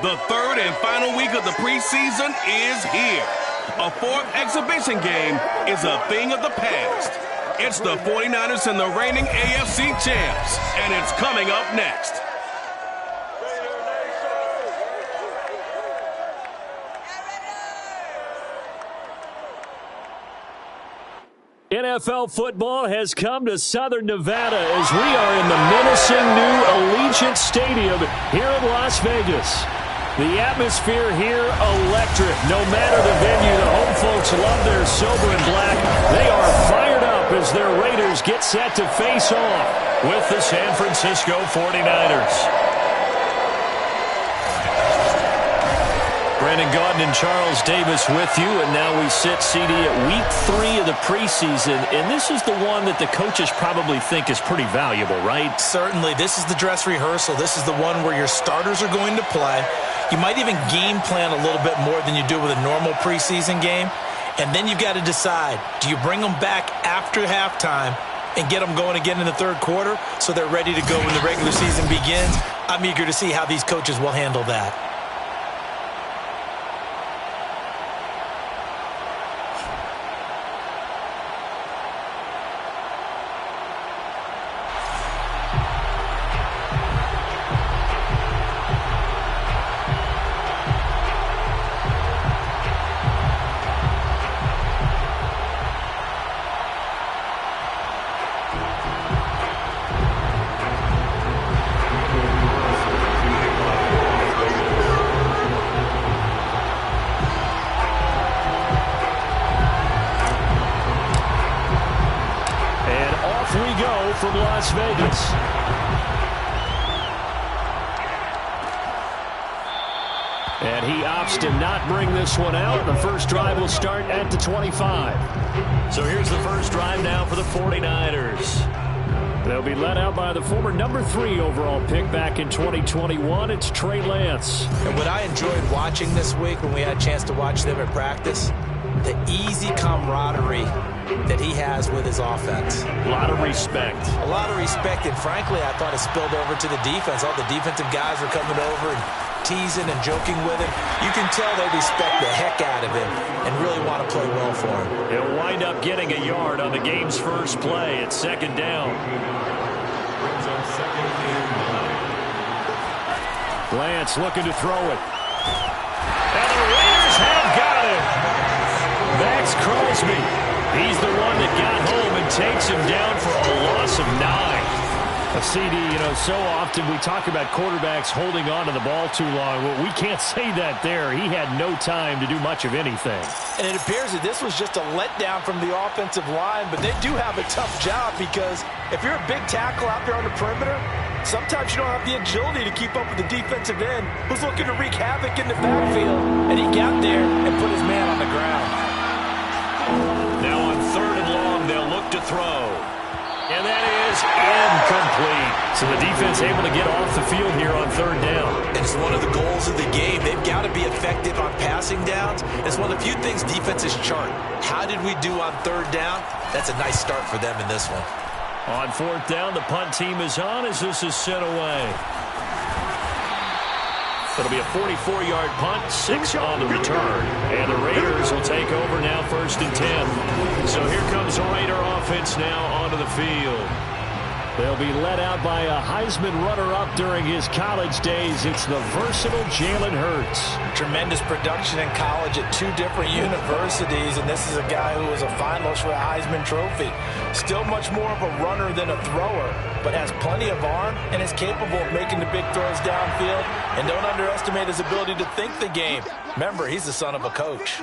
The third and final week of the preseason is here. A fourth exhibition game is a thing of the past. It's the 49ers and the reigning AFC champs, and it's coming up next. NFL football has come to Southern Nevada as we are in the menacing new Allegiant Stadium here in Las Vegas. The atmosphere here, electric. No matter the venue, the home folks love their silver and black. They are fired up as their Raiders get set to face off with the San Francisco 49ers. Brandon Gaudin and Charles Davis with you, and now we sit, CD, at week 3 of the preseason, and this is the one that the coaches probably think is pretty valuable, right? Certainly. This is the dress rehearsal. This is the one where your starters are going to play. You might even game plan a little bit more than you do with a normal preseason game, and then you've got to decide, do you bring them back after halftime and get them going again in the third quarter so they're ready to go when the regular season begins? I'm eager to see how these coaches will handle that. From Las Vegas. And he opts to not bring this one out. The first drive will start at the 25. So here's the first drive now for the 49ers. They'll be led out by the former number 3 overall pick back in 2021. It's Trey Lance. And what I enjoyed watching this week when we had a chance to watch them at practice, the easy camaraderie that he has with his offense. A lot of respect. A lot of respect, and frankly, I thought it spilled over to the defense. All the defensive guys were coming over and teasing and joking with him. You can tell they respect the heck out of him and really want to play well for him. He'll wind up getting a yard on the game's first play at second down. Lance looking to throw it. And the Raiders have got him. Max Crosby. He's the one that got home and takes him down for a loss of 9. CD, so often we talk about quarterbacks holding on to the ball too long. Well, we can't say that there. He had no time to do much of anything. And it appears that this was just a letdown from the offensive line, but they do have a tough job because if you're a big tackle out there on the perimeter, sometimes you don't have the agility to keep up with the defensive end who's looking to wreak havoc in the backfield. And he got there and put his man on the ground. Now on third and long, they'll look to throw. And that is incomplete. So the defense able to get off the field here on third down. And it's one of the goals of the game. They've got to be effective on passing downs. It's one of the few things defenses chart. How did we do on third down? That's a nice start for them in this one. On fourth down, the punt team is on as this is sent away. It'll be a 44-yard punt, 6 on the return. And the Raiders will take over now first and 10. So here comes the Raider offense now onto the field. They'll be led out by a Heisman runner-up during his college days. It's the versatile Jalen Hurts. Tremendous production in college at 2 different universities, and this is a guy who was a finalist for a Heisman Trophy. Still much more of a runner than a thrower, but has plenty of arm and is capable of making the big throws downfield. And don't underestimate his ability to think the game. Remember, he's the son of a coach.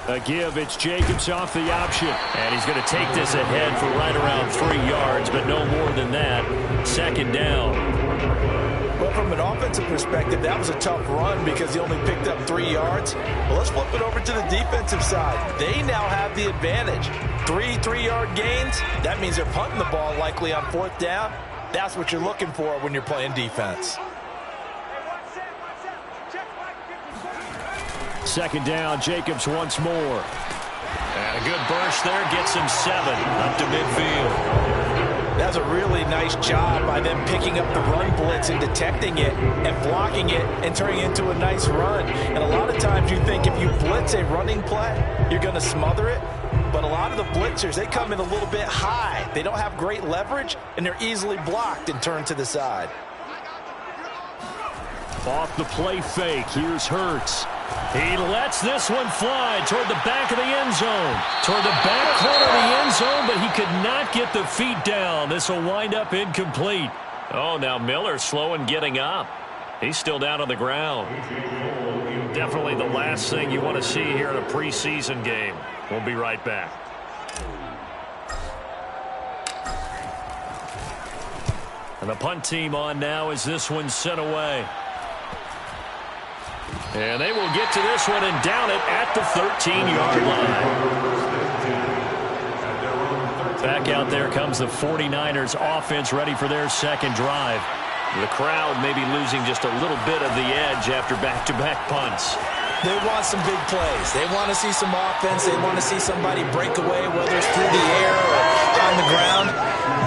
A give, it's Jacobs off the option. And he's going to take this ahead for right around 3 yards, but no more than that. Second down. Well, from an offensive perspective, that was a tough run because he only picked up 3 yards. Well, let's flip it over to the defensive side. They now have the advantage. 3 3-yard gains. That means they're punting the ball likely on fourth down. That's what you're looking for when you're playing defense. Second down, Jacobs once more. And a good burst there gets him 7 up to midfield. does a really nice job by them picking up the run blitz and detecting it and blocking it and turning it into a nice run. And a lot of times you think if you blitz a running play, you're going to smother it. But a lot of the blitzers, they come in a little bit high. They don't have great leverage, and they're easily blocked and turned to the side. Off the play fake, here's Hurts. He lets this one fly toward the back of the end zone. Toward the back corner of the end zone, but he could not get the feet down. This will wind up incomplete. Oh, now Miller slow in getting up. He's still down on the ground. Definitely the last thing you want to see here in a preseason game. We'll be right back. And the punt team on now as this one's sent away. And they will get to this one and down it at the 13-yard line. Back out there comes the 49ers offense ready for their second drive. The crowd may be losing just a little bit of the edge after back-to-back punts. They want some big plays. They want to see some offense. They want to see somebody break away, whether it's through the air or on the ground.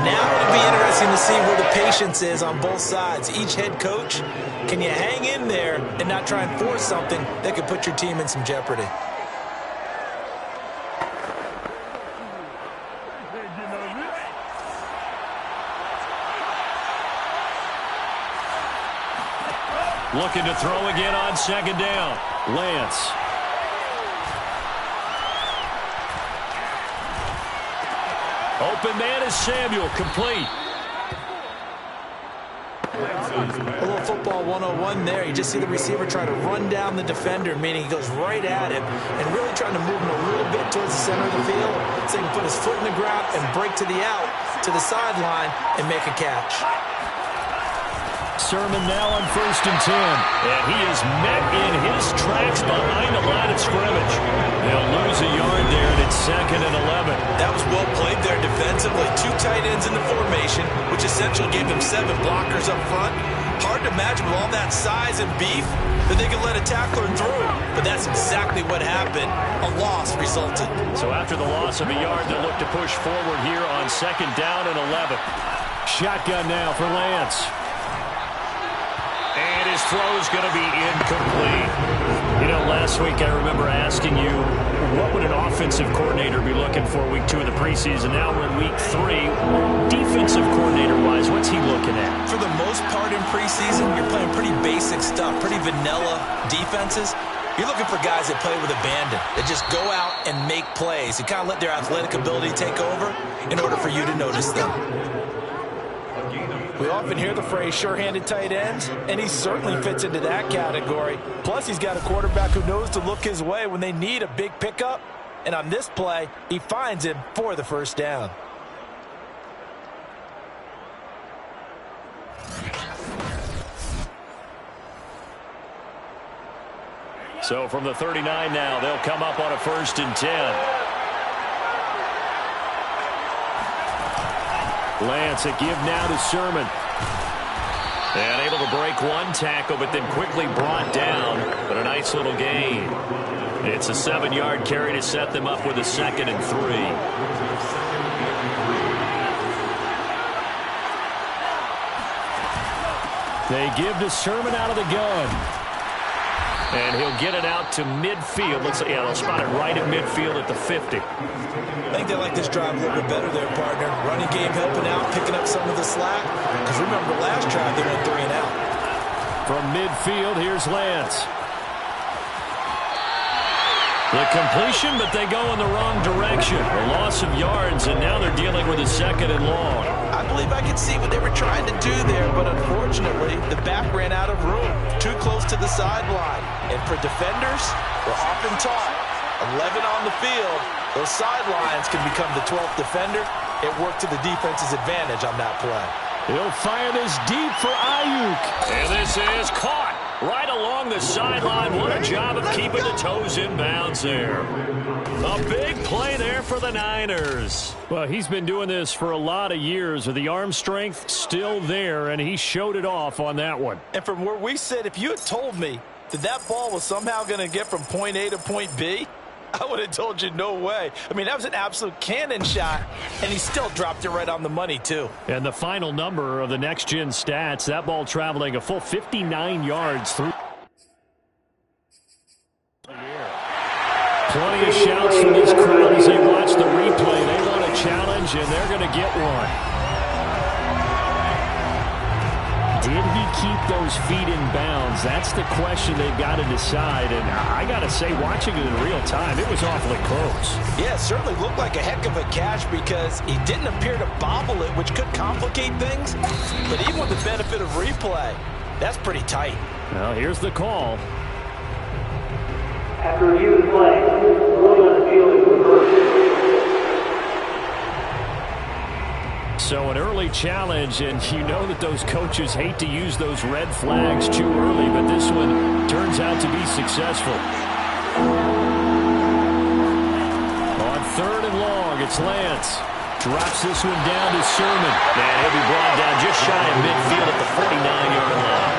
Now it'll be interesting to see where the patience is on both sides. Each head coach, can you hang in there and not try and force something that could put your team in some jeopardy? Looking to throw again on second down. Lance. Open man is Samuel, complete. A little football 101 there. You just see the receiver try to run down the defender, meaning he goes right at him and really trying to move him a little bit towards the center of the field so he can put his foot in the ground and break to the out, to the sideline, and make a catch. Sermon now on 1st and 10. And he is met in his tracks behind the line of scrimmage. They'll lose a yard there, and it's 2nd and 11. That was well played there defensively. 2 tight ends in the formation, which essentially gave them 7 blockers up front. Hard to imagine with all that size and beef that they could let a tackler through. But that's exactly what happened. A loss resulted. So after the loss of a yard, they'll look to push forward here on 2nd down and 11. Shotgun now for Lance. And his throw's going to be incomplete. You know, last week I remember asking you, what would an offensive coordinator be looking for week 2 of the preseason? Now we're in week 3. Defensive coordinator-wise, what's he looking at? For the most part in preseason, you're playing pretty basic stuff, pretty vanilla defenses. You're looking for guys that play with abandon, that just go out and make plays and kind of let their athletic ability take over in order for you to notice them. We often hear the phrase sure-handed tight ends, and he certainly fits into that category. Plus, he's got a quarterback who knows to look his way when they need a big pickup. And on this play, he finds him for the first down. So from the 39 now, they'll come up on a 1st and 10. Lance, a give now to Sermon. And able to break one tackle, but then quickly brought down. But a nice little gain. It's a 7-yard carry to set them up with a 2nd and 3. They give to Sermon out of the gun. And he'll get it out to midfield. Looks like, yeah, they'll spot it right at midfield at the 50. I think they like this drive a little bit better there, partner. Running game helping out, picking up some of the slack. Because remember, last drive they went 3 and out. From midfield, here's Lance. The completion, but they go in the wrong direction. A loss of yards, and now they're dealing with a 2nd and long. I believe I could see what they were trying to do there, but unfortunately, the back ran out of room. Too close to the sideline. And for defenders, we're often taught, 11 on the field, those sidelines can become the 12th defender. It worked to the defense's advantage on that play. He'll fire this deep for Ayuk. And this is caught right along the sideline. What a job of keeping the toes in bounds there. A big play there for the Niners. Well, he's been doing this for a lot of years with the arm strength still there, and he showed it off on that one. And from where we sit, if you had told me that that ball was somehow going to get from point A to point B, I would have told you no way. I mean, that was an absolute cannon shot, and he still dropped it right on the money, too. And the final number of the next-gen stats, that ball traveling a full 59 yards through. Plenty of shouts from this crowd as they watch the replay. They want a challenge, and they're going to get one. Did he keep those feet in bounds? That's the question they've got to decide. And I got to say, watching it in real time, it was awfully close. Yeah, it certainly looked like a heck of a catch because he didn't appear to bobble it, which could complicate things. But even with the benefit of replay, that's pretty tight. Well, here's the call. After review of the play, ruling on the field is reversed. So an early challenge, and you know that those coaches hate to use those red flags too early, but this one turns out to be successful. On 3rd and long, it's Lance. Drops this one down to Sermon. And he'll be brought down just shy of midfield at the 49-yard line.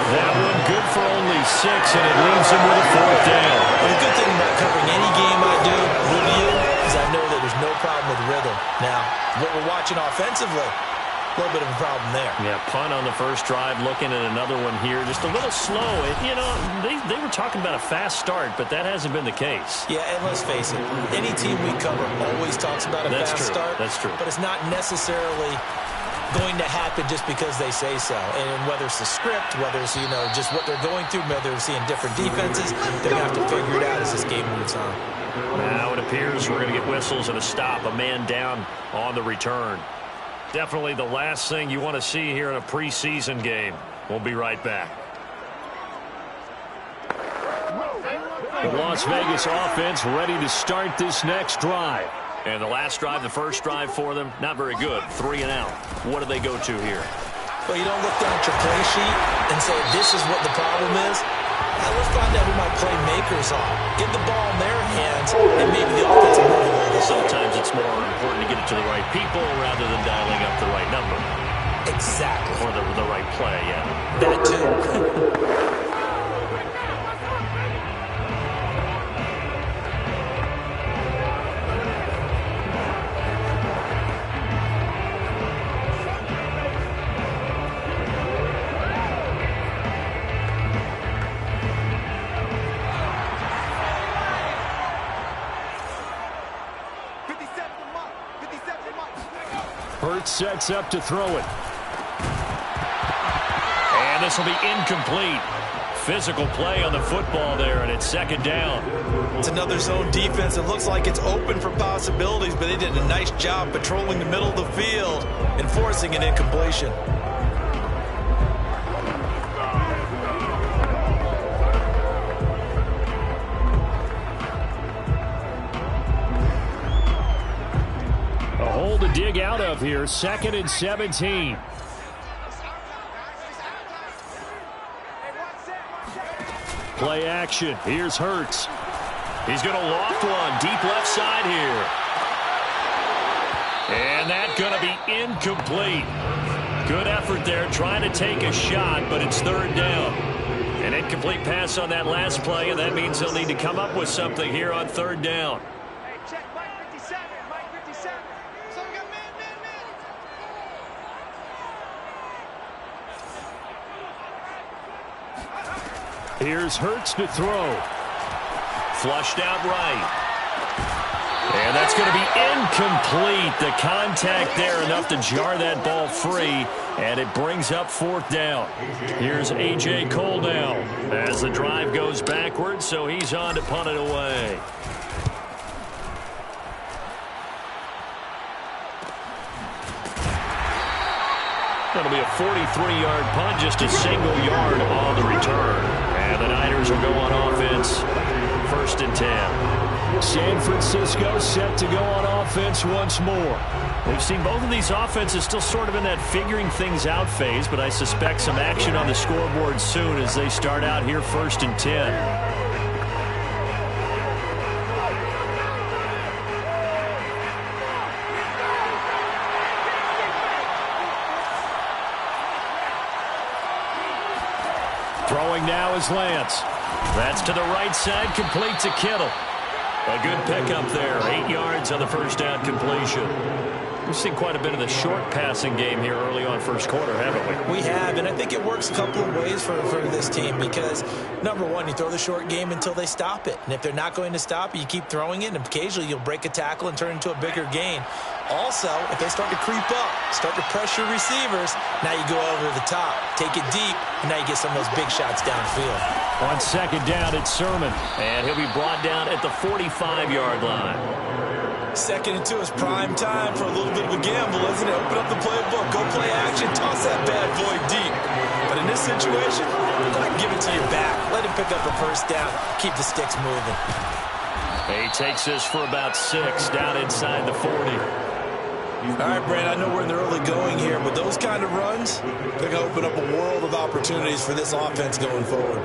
That one good for only 6, and it leaves him with a 4th down. Well, the good thing about covering any game I do with you is I know that there's no problem with rhythm. Now, what we're watching offensively, a little bit of a problem there. Yeah, punt on the first drive, looking at another one here. Just a little slow. You know, they were talking about a fast start, but that hasn't been the case. Yeah, and let's face it, any team we cover always talks about a fast start. That's true. But it's not necessarily going to happen just because they say so. And whether it's the script, whether it's, just what they're going through, whether they're seeing different defenses, they're going to have to figure it out as this game moves on. Now it appears we're going to get whistles and a stop. A man down on the return. Definitely the last thing you want to see here in a preseason game. We'll be right back. The Las Vegas offense ready to start this next drive. And the last drive, the first drive for them, not very good. 3 and out. What do they go to here? Well, you don't look down at your play sheet and say, this is what the problem is. Now, let's find out who my playmakers are. Get the ball in their hands, and maybe the offense will move a little bit. Sometimes it's more important to get it to the right people rather than dialing up the right number. Exactly. Or the right play, yeah. That too. Sets up to throw it. And this will be incomplete. Physical play on the football there, and it's 2nd down. It's another zone defense. It looks like it's open for possibilities, but they did a nice job patrolling the middle of the field and forcing an incompletion. To dig out of here, 2nd and 17. Play action. Here's Hurts. He's going to loft one deep left side here. And that's going to be incomplete. Good effort there trying to take a shot, but it's 3rd down. An incomplete pass on that last play, and that means he'll need to come up with something here on 3rd down. Here's Hurts to throw. Flushed out right. And that's going to be incomplete. The contact there enough to jar that ball free. And it brings up 4th down. Here's A.J. Cole now as the drive goes backwards, so he's on to punt it away. That'll be a 43-yard punt, just a single yard on the return. And the Niners will go on offense, 1st and 10. San Francisco set to go on offense once more. We've seen both of these offenses still sort of in that figuring things out phase, but I suspect some action on the scoreboard soon as they start out here 1st and 10. Throwing now is Lance. That's to the right side, complete to Kittle. A good pickup there. 8 yards on the first down completion. We've seen quite a bit of the short passing game here early on first quarter, haven't we? We have, and I think it works a couple of ways for this team because, number one, you throw the short game until they stop it. And if they're not going to stop it, you keep throwing it, and occasionally you'll break a tackle and turn it into a bigger gain. Also, if they start to creep up, start to pressure receivers, now you go over the top, take it deep, and now you get some of those big shots downfield. On second down, it's Sermon, and he'll be brought down at the 45-yard line. 2nd and 2 is prime time for a little bit of a gamble, isn't it? Open up the playbook, go play action, toss that bad boy deep. But in this situation, go ahead and give it to your back. Let him pick up a first down, keep the sticks moving. He takes this for about 6 down inside the 40. All right, Brandon, I know we're in the early going here, but those kind of runs, they're going to open up a world of opportunities for this offense going forward.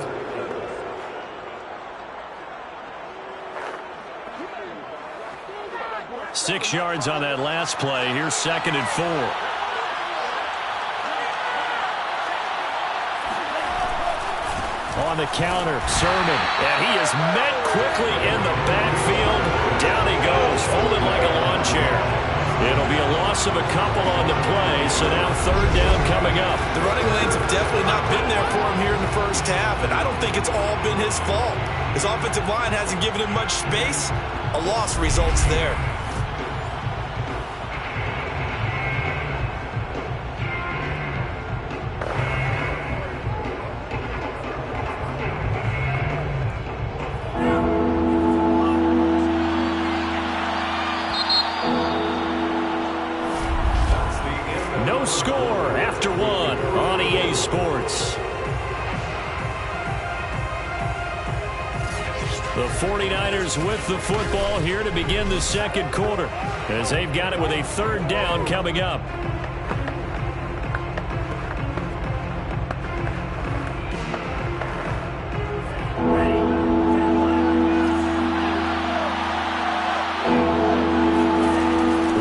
Six yards on that last play. Here's 2nd and 4. On the counter, Sermon. And he is met quickly in the backfield. Down he goes, folded like a lawn chair. It'll be a loss of a couple on the play, so now 3rd down coming up. The running lanes have definitely not been there for him here in the first half, and I don't think it's all been his fault. His offensive line hasn't given him much space. A loss results there. Score after 1 on EA Sports. The 49ers with the football here to begin the second quarter as they've got it with a 3rd down coming up.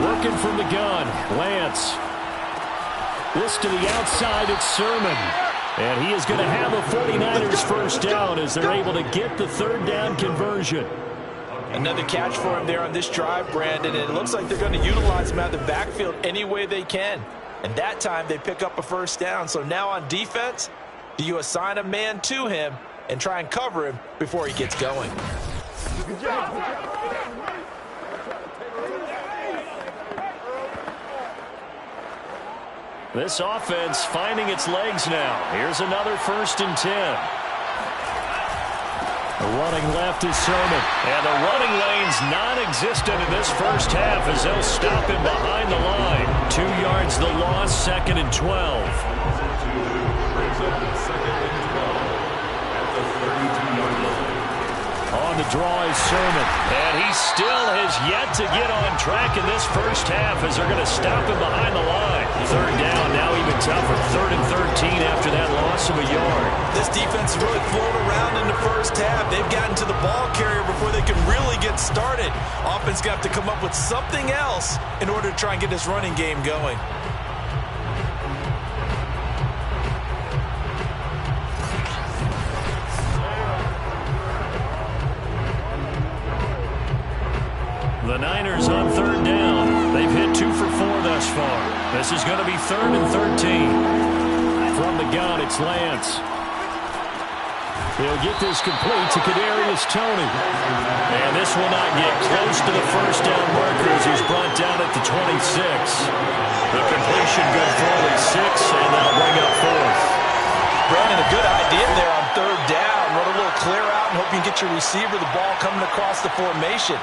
Working from the gun, Lance. This to the outside, it's Sermon. And he is going to have a 49ers first down as they're able to get the 3rd down conversion. Another catch for him there on this drive, Brandon, and it looks like they're going to utilize him out of the backfield any way they can. And that time they pick up a first down. So now on defense, do you assign a man to him and try and cover him before he gets going? Good job. This offense finding its legs now. Here's another 1st and 10. The running left is Sermon. And the running lane's non-existent in this first half as they'll stop him behind the line. 2 yards the loss, 2nd and 12. On the draw is Sermon. And he still has yet to get on track in this first half as they're going to stop him behind the line. 3rd down, now even tougher. 3rd and 13 after that loss of a yard. This defense has really flown around in the first half. They've gotten to the ball carrier before they can really get started. Offense got to come up with something else in order to try and get this running game going. The Niners on 3rd down. They've hit 2 for 4 thus far. This is going to be 3rd and 13. From the gun, it's Lance. He'll get this complete to Kadarius Toney. And this will not get close to the first down marker as he's brought down at the 26. The completion good for only 6, and they'll bring up 4th. Brandon, a good idea there on 3rd down. Run a little clear out and hope you can get your receiver the ball coming across the formation.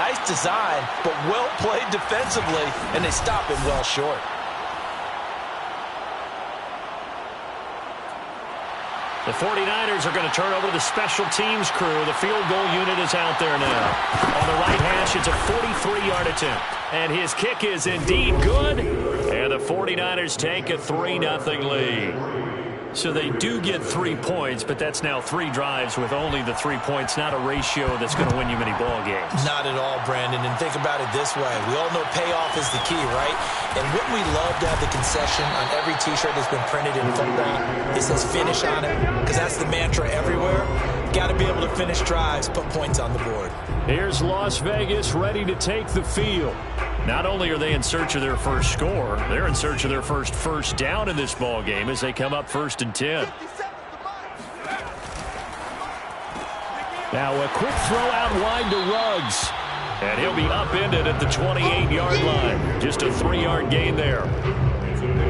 Nice design, but well played defensively, and they stop him well short. The 49ers are going to turn over to the special teams crew. The field goal unit is out there now. On the right hash, it's a 43-yard attempt. And his kick is indeed good. And the 49ers take a 3-0 lead. So they do get 3 points, but that's now 3 drives with only the 3 points, not a ratio that's going to win you many ball games. Not at all, Brandon. And think about it this way. We all know payoff is the key, right? And wouldn't we love to have the concession on every T-shirt that's been printed in football? It says finish on it, because that's the mantra everywhere. Got to be able to finish drives, put points on the board. Here's Las Vegas ready to take the field. Not only are they in search of their first score, they're in search of their first down in this ball game as they come up 1st and 10. Now a quick throw out wide to Ruggs. And he'll be upended at the 28-yard line. Just a 3-yard gain there.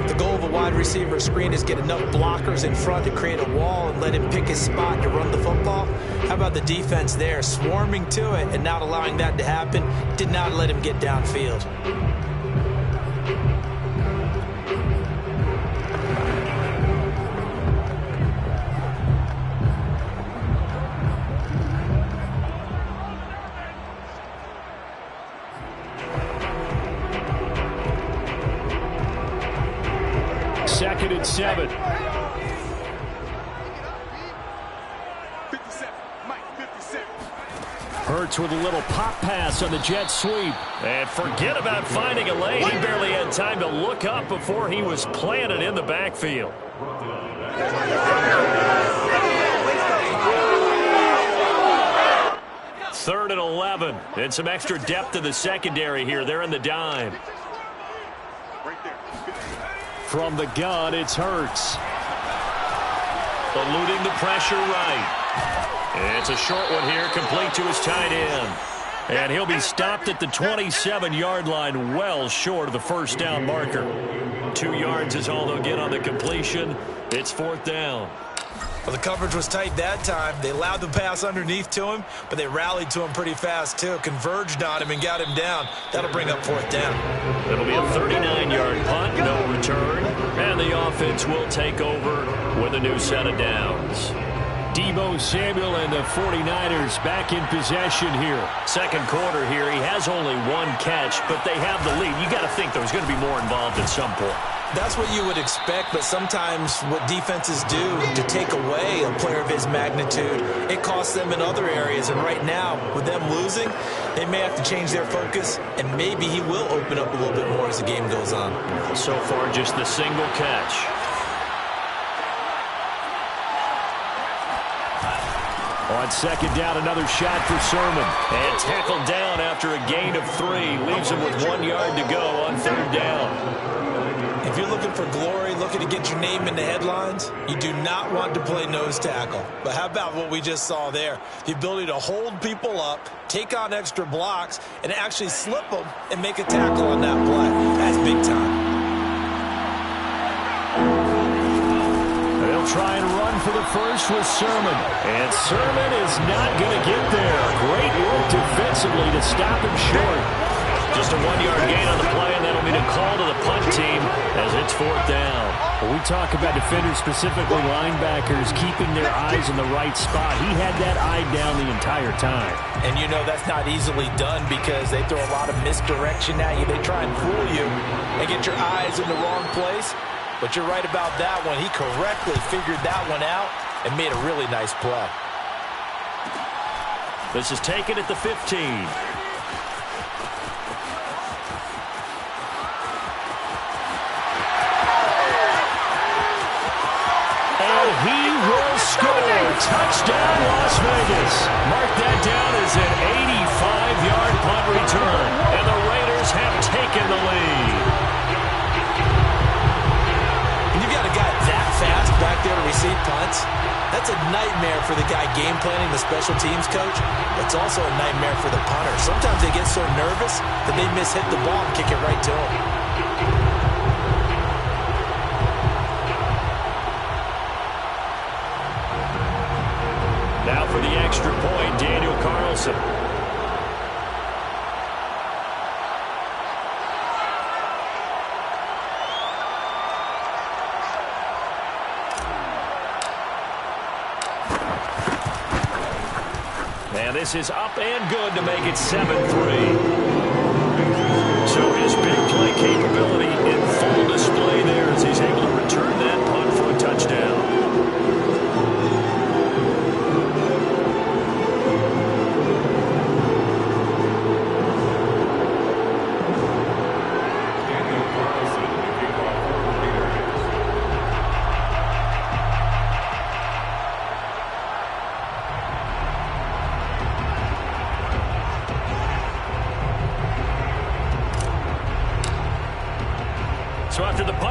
The goal of a wide receiver screen is get enough blockers in front to create a wall and let him pick his spot to run the football. How about the defense there, swarming to it and not allowing that to happen? Did not let him get downfield. Second and 7. 57. Mike, 57. Hurts with a little pop pass on the jet sweep. And forget about finding a lane. He barely had time to look up before he was planted in the backfield. Third and 11. And some extra depth to the secondary here. They're in the dime. From the gun, it's Hurts. Eluding the pressure right. It's a short one here, complete to his tight end. And he'll be stopped at the 27-yard line, well short of the first down marker. 2 yards is all they'll get on the completion. It's 4th down. Well, the coverage was tight that time. They allowed the pass underneath to him, but they rallied to him pretty fast, too. Converged on him and got him down. That'll bring up 4th down. It'll be a 39-yard punt, no return. And the offense will take over with a new set of downs. Deebo Samuel and the 49ers back in possession here. Second quarter here, he has only 1 catch, but they have the lead. You got to think there's going to be more involved at some point. That's what you would expect, but sometimes what defenses do to take away a player of his magnitude, it costs them in other areas. And right now, with them losing, they may have to change their focus, and maybe he will open up a little bit more as the game goes on. So far, just the single catch. On second down, another shot for Sermon. And tackled down after a gain of 3. Leaves him with 1 yard to go on 3rd down. If you're looking for glory, looking to get your name in the headlines, you do not want to play nose tackle. But how about what we just saw there? The ability to hold people up, take on extra blocks, and actually slip them and make a tackle on that play. That's big time. They'll try and run for the first with Sermon. And Sermon is not going to get there. Great work defensively to stop him short. Just a 1-yard gain on the play, and that'll be the call to the punt team as it's 4th down. When we talk about defenders, specifically linebackers, keeping their eyes in the right spot. He had that eye down the entire time. And you know that's not easily done because they throw a lot of misdirection at you. They try and fool you and get your eyes in the wrong place. But you're right about that one. He correctly figured that one out and made a really nice play. This is taken at the 15. He will score. Touchdown, Las Vegas. Mark that down as an 85-yard punt return. And the Raiders have taken the lead. And you've got a guy that fast back there to receive punts. That's a nightmare for the guy game planning, the special teams coach. It's also a nightmare for the punter. Sometimes they get so nervous that they miss-hit the ball and kick it right to him. Now for the extra point, Daniel Carlson. And this is up and good to make it 7-3. So his big play capability in full display there as he's able to return that punt for a touchdown.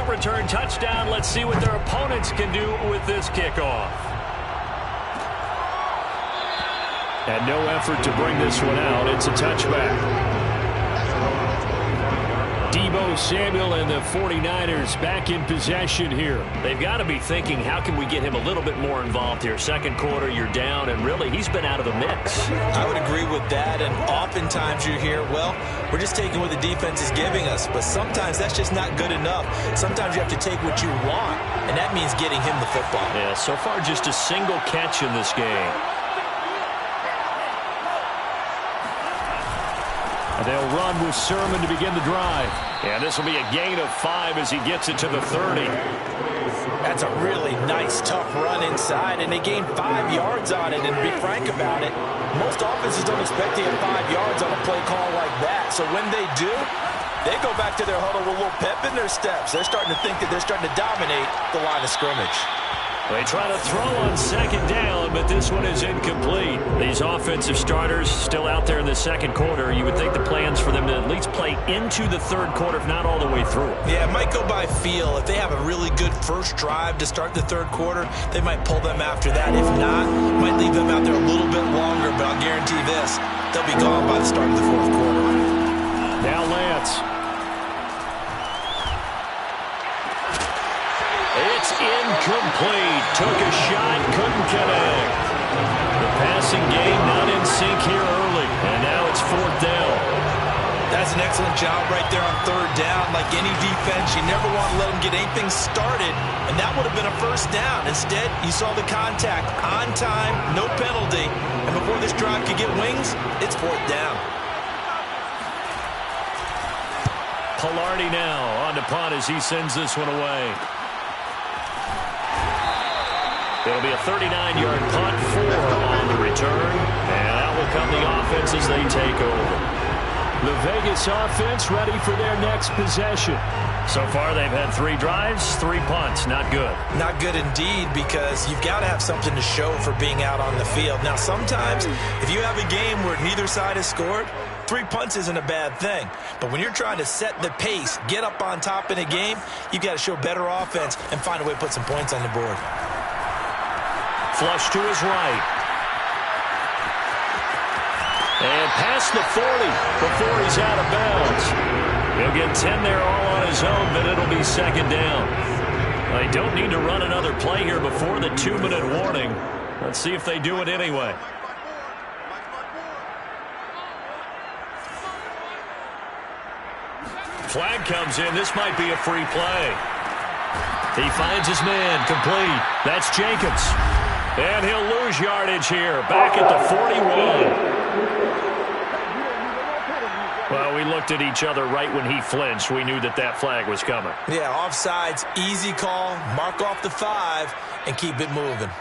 punt return touchdown. Let's see what their opponents can do with this kickoff. And no effort to bring this one out. It's a touchback. Deebo Samuel and the 49ers back in possession here. They've got to be thinking, how can we get him a little bit more involved here? Second quarter, you're down, and really, he's been out of the mix. I would agree with that, and oftentimes you hear, well, we're just taking what the defense is giving us, but sometimes that's just not good enough. Sometimes you have to take what you want, and that means getting him the football. Yeah, so far just a single catch in this game. They'll run with Sermon to begin the drive. And this will be a gain of 5 as he gets it to the 30. That's a really nice, tough run inside, and they gained 5 yards on it. And to be frank about it, most offenses don't expect to get 5 yards on a play call like that. So when they do, they go back to their huddle with a little pep in their steps. They're starting to think that they're starting to dominate the line of scrimmage. They try to throw on second down, but this one is incomplete. These offensive starters still out there in the second quarter. You would think the plans for them to at least play into the third quarter, if not all the way through. Yeah, it might go by feel. If they have a really good first drive to start the third quarter, they might pull them after that. If not, might leave them out there a little bit longer, but I'll guarantee this, they'll be gone by the start of the fourth quarter. Now Lance. It's incomplete. Took a shot, couldn't connect. The passing game not in sync here early, and now it's fourth down. That's an excellent job right there on third down. Like any defense, you never want to let them get anything started, and that would have been a first down. Instead, you saw the contact on time, no penalty, and before this drive could get wings, it's fourth down. Pilardi now on the punt as he sends this one away. It'll be a 39-yard punt, 4 on the return, and out will come the offense as they take over. The Vegas offense ready for their next possession. So far, they've had 3 drives, 3 punts. Not good. Not good indeed, because you've got to have something to show for being out on the field. Now, sometimes, if you have a game where neither side has scored, 3 punts isn't a bad thing. But when you're trying to set the pace, get up on top in a game, you've got to show better offense and find a way to put some points on the board. Flush to his right. And past the 40 before he's out of bounds. He'll get 10 there all on his own, but it'll be second down. They don't need to run another play here before the 2-minute warning. Let's see if they do it anyway. Flag comes in. This might be a free play. He finds his man, complete. That's Jacobs. And he'll lose yardage here, back at the 41. Well, we looked at each other right when he flinched. We knew that that flag was coming. Yeah, offsides, easy call, mark off the 5, and keep it moving.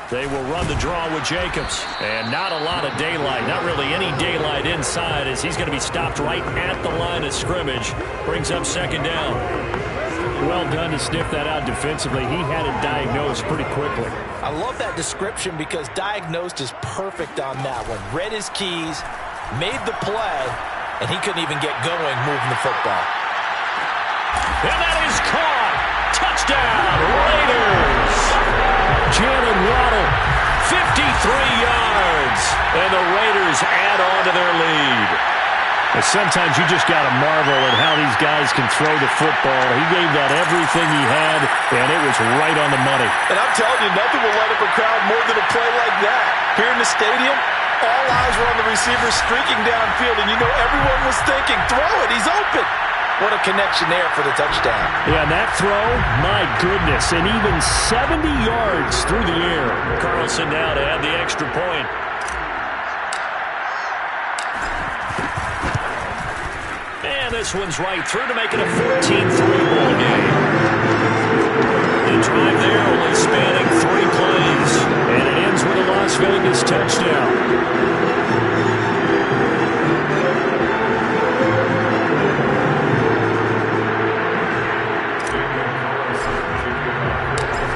They will run the draw with Jacobs. And not a lot of daylight, not really any daylight inside, as he's going to be stopped right at the line of scrimmage. Brings up second down. Well done to sniff that out defensively. He had it diagnosed pretty quickly. I love that description because diagnosed is perfect on that one. Read his keys, made the play, and he couldn't even get going moving the football. And that is caught. Touchdown, Raiders. Jalen Waddle, 53 yards. And the Raiders add on to their lead. Sometimes you just got to marvel at how these guys can throw the football. He gave that everything he had, and it was right on the money. And I'm telling you, nothing will light up a crowd more than a play like that. Here in the stadium, all eyes were on the receiver streaking downfield, and you know everyone was thinking, throw it, he's open. What a connection there for the touchdown. Yeah, and that throw, my goodness, and even 70 yards through the air. Carlson now to add the extra point. And this one's right through to make it a 14-3 ball game. The drive there only spanning 3 plays. And it ends with a Las Vegas touchdown.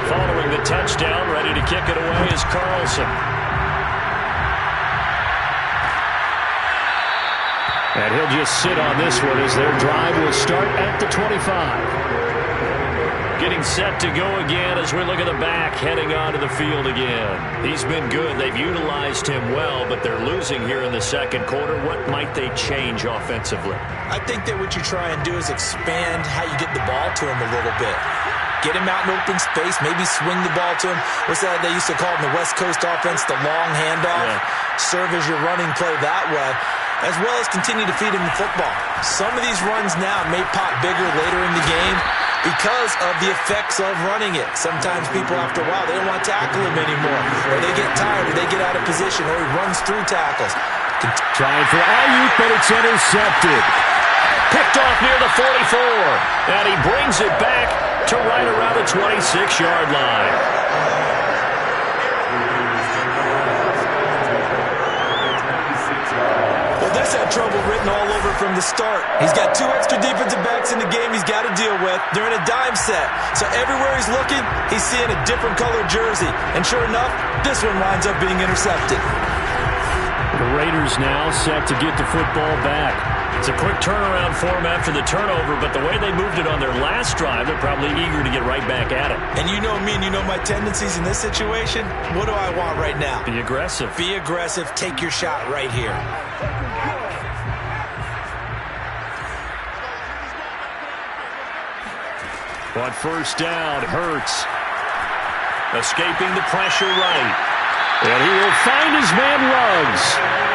Following the touchdown, ready to kick it away is Carlson. And he'll just sit on this one as their drive will start at the 25. Getting set to go again as we look at the back heading onto the field again. He's been good. They've utilized him well, but they're losing here in the second quarter. What might they change offensively? I think that what you try and do is expand how you get the ball to him a little bit. Get him out in open space, maybe swing the ball to him. What's that they used to call in the West Coast offense, the long handoff? Yeah. Serve as your running play that way, as well as continue to feed him the football. Some of these runs now may pop bigger later in the game because of the effects of running it. Sometimes people, after a while, they don't want to tackle him anymore, or they get tired, or they get out of position, or he runs through tackles. Trying for Ayuk, but it's intercepted. Picked off near the 44, and he brings it back to right around the 26-yard line. This had trouble written all over from the start. He's got 2 extra defensive backs in the game he's got to deal with. They're in a dime set. So everywhere he's looking, he's seeing a different colored jersey. And sure enough, this one winds up being intercepted. The Raiders now set to get the football back. It's a quick turnaround for them after the turnover, but the way they moved it on their last drive, they're probably eager to get right back at it. And you know me and you know my tendencies in this situation. What do I want right now? Be aggressive. Be aggressive. Take your shot right here. On first down, Hurts. Escaping the pressure right. And he will find his man Ruggs.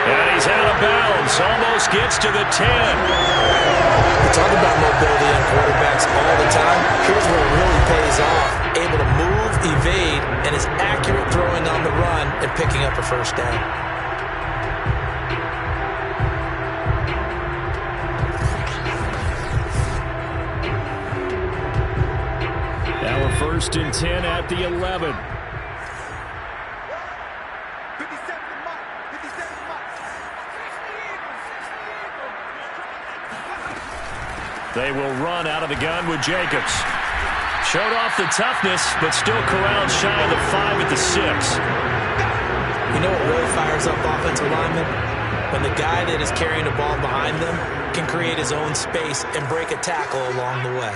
And he's out of bounds. Almost gets to the 10. We talk about mobility in quarterbacks all the time. Here's where it really pays off. Able to move, evade, and is accurate throwing on the run and picking up a first down. Now we're 1st and 10 at the 11. They will run out of the gun with Jacobs. Showed off the toughness, but still corralled shy of the 5 at the 6. You know what really fires up offensive linemen? When the guy that is carrying the ball behind them can create his own space and break a tackle along the way.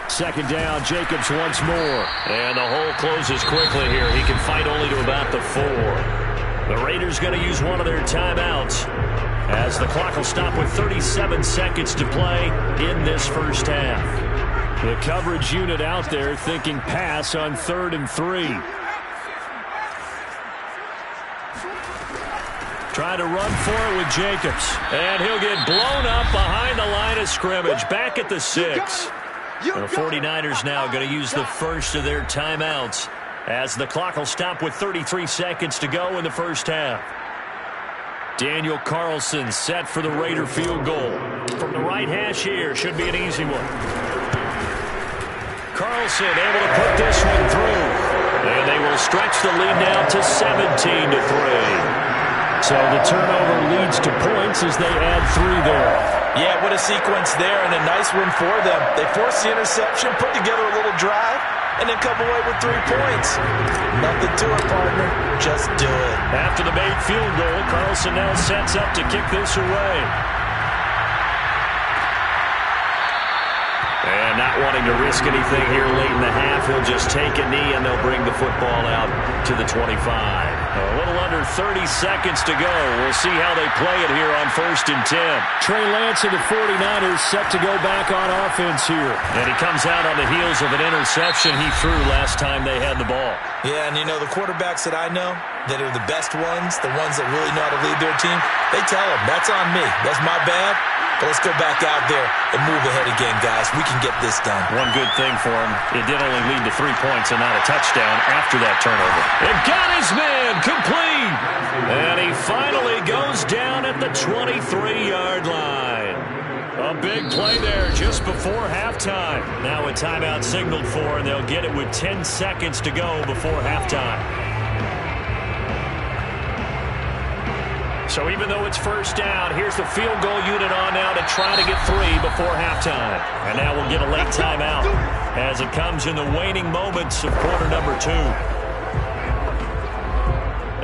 2nd down, Jacobs once more. And the hole closes quickly here. He can fight only to about the 4. The Raiders going to use one of their timeouts as the clock will stop with 37 seconds to play in this first half. The coverage unit out there thinking pass on 3rd and 3. Trying to run for it with Jacobs. And he'll get blown up behind the line of scrimmage. Back at the 6. The 49ers now going to use the first of their timeouts as the clock will stop with 33 seconds to go in the first half. Daniel Carlson set for the Raider field goal. From the right hash here, should be an easy one. Carlson able to put this one through. And they will stretch the lead now to 17-3. So the turnover leads to points as they add 3 there. Yeah, what a sequence there, and a nice one for them. They forced the interception, put together a little drive, and then come away with 3 points. Nothing to it, partner. Just do it. After the made field goal, Carlson now sets up to kick this away. And not wanting to risk anything here late in the half, he'll just take a knee, and they'll bring the football out to the 25. A little under 30 seconds to go. We'll see how they play it here on 1st and 10. Trey Lance of the 49ers set to go back on offense here. And he comes out on the heels of an interception he threw last time they had the ball. Yeah, and you know, the quarterbacks that I know that are the best ones, the ones that really know how to lead their team, they tell them, that's on me. That's my bad. But let's go back out there and move ahead again, guys. We can get this done. One good thing for him, it did only lead to 3 points and not a touchdown after that turnover. It got his man complete. And he finally goes down at the 23-yard line. A big play there just before halftime. Now a timeout signaled for, and they'll get it with 10 seconds to go before halftime. So even though it's first down, here's the field goal unit on now to try to get 3 before halftime. And now we'll get a late timeout as it comes in the waning moments of quarter number 2.